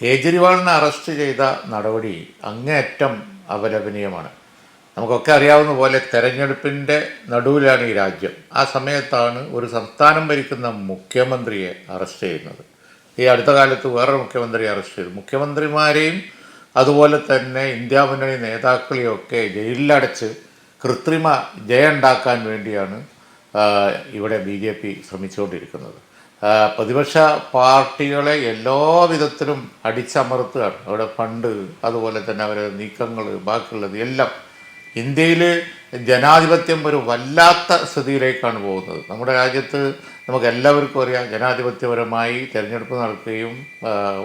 കേജ്രിവാളിനെ arrest ചെയ്ത നടപടി അങ്ങേയറ്റം അപലപനീയമാണ്. നമുക്കൊക്കെ അറിയാവുന്ന പോലെ തെരഞ്ഞെടുപ്പിൻ്റെ നടുവിലാണ് ഈ രാജ്യം. ആ സമയത്താണ് ഒരു സംസ്ഥാനം ഭരിക്കുന്ന മുഖ്യമന്ത്രിയെ അറസ്റ്റ് ചെയ്യുന്നത്. ഈ അടുത്ത കാലത്ത് വേറൊരു മുഖ്യമന്ത്രിയെ അറസ്റ്റ് ചെയ്തു. മുഖ്യമന്ത്രിമാരെയും അതുപോലെ തന്നെ ഇന്ത്യ മുന്നണി നേതാക്കളെയൊക്കെ ജയിലിലടച്ച് കൃത്രിമ ജയം ഉണ്ടാക്കാൻ വേണ്ടിയാണ് ഇവിടെ BJP ശ്രമിച്ചുകൊണ്ടിരിക്കുന്നത്. പ്രതിപക്ഷ പാർട്ടികളെ എല്ലാ വിധത്തിലും അടിച്ചമർത്തുകയാണ്. അവിടെ ഫണ്ട്, അതുപോലെ തന്നെ അവരുടെ നീക്കങ്ങൾ, ബാക്കിയുള്ളത് എല്ലാം. ഇന്ത്യയിൽ ജനാധിപത്യം ഒരു വല്ലാത്ത സ്ഥിതിയിലേക്കാണ് പോകുന്നത്. നമ്മുടെ രാജ്യത്ത് നമുക്ക് എല്ലാവർക്കും അറിയാം, ജനാധിപത്യപരമായി തിരഞ്ഞെടുപ്പ് നടക്കുകയും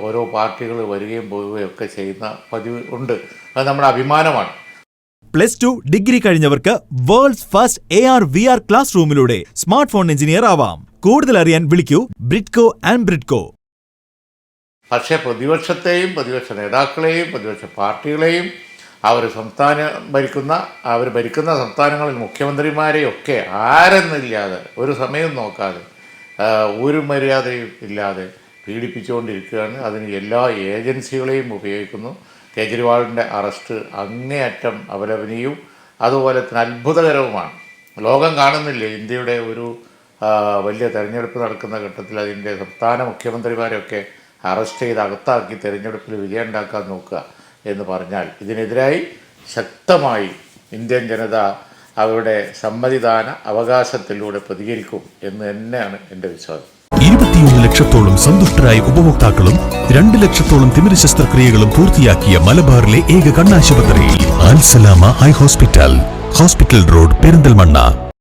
ഓരോ പാർട്ടികൾ വരികയും പോവുകയും ഒക്കെ ചെയ്യുന്ന പതിവ് ഉണ്ട്. അത് നമ്മുടെ അഭിമാനമാണ്. +2 ഡിഗ്രി കഴിഞ്ഞവർക്ക് വേൾഡ്സ് ഫസ്റ്റ് AR/VR ക്ലാസ് റൂമിലൂടെ സ്മാർട്ട് ഫോൺ എഞ്ചിനീയർ ആവാം. കൂടുതൽ അറിയാൻ വിളിക്കൂ ബ്രിഡ്കോ ആൻഡ് ബ്രിഡ്കോ. പക്ഷേ പ്രതിപക്ഷത്തെയും പ്രതിപക്ഷ നേതാക്കളെയും പ്രതിപക്ഷ പാർട്ടികളെയും അവർ ഭരിക്കുന്ന സംസ്ഥാനങ്ങളിൽ മുഖ്യമന്ത്രിമാരെയൊക്കെ ആരെന്നില്ലാതെ ഒരു സമയം നോക്കാതെ ഒരു മര്യാദയും ഇല്ലാതെ പീഡിപ്പിച്ചുകൊണ്ടിരിക്കുകയാണ്. അതിന് എല്ലാ ഏജൻസികളെയും ഉപയോഗിക്കുന്നു. കേജ്രിവാളിൻ്റെ അറസ്റ്റ് അങ്ങേയറ്റം അപലപനീയവും അതുപോലെ തന്നെ അത്ഭുതകരവുമാണ്. ലോകം കാണുന്നില്ലേ ഇന്ത്യയുടെ ഒരു വലിയ തെരഞ്ഞെടുപ്പ് നടക്കുന്ന ഘട്ടത്തിൽ അതിൻ്റെ സംസ്ഥാന മുഖ്യമന്ത്രിമാരെയൊക്കെ അറസ്റ്റ് ചെയ്ത് അകത്താക്കി തെരഞ്ഞെടുപ്പിൽ വിജയം ഉണ്ടാക്കാൻ നോക്കുക എന്ന് പറഞ്ഞാൽ ഇതിനെതിരായി ശക്തമായി ഇന്ത്യൻ ജനത അവരുടെ സമ്മതിദാന അവകാശത്തിലൂടെ പ്രതികരിക്കും എന്ന് തന്നെയാണ് എൻ്റെ വിശ്വാസം. 21 ലക്ഷത്തോളം സന്തുഷ്ടരായ ഉപഭോക്താക്കളും 2 ലക്ഷത്തോളം തിമിര ശസ്ത്രക്രിയകളും പൂർത്തിയാക്കിയ മലബാറിലെ ഏക കണ്ണാശുപത്രി അൽ സലാമ ഹൈ ഹോസ്പിറ്റൽ റോഡ്, പെരിന്തൽമണ്ണ.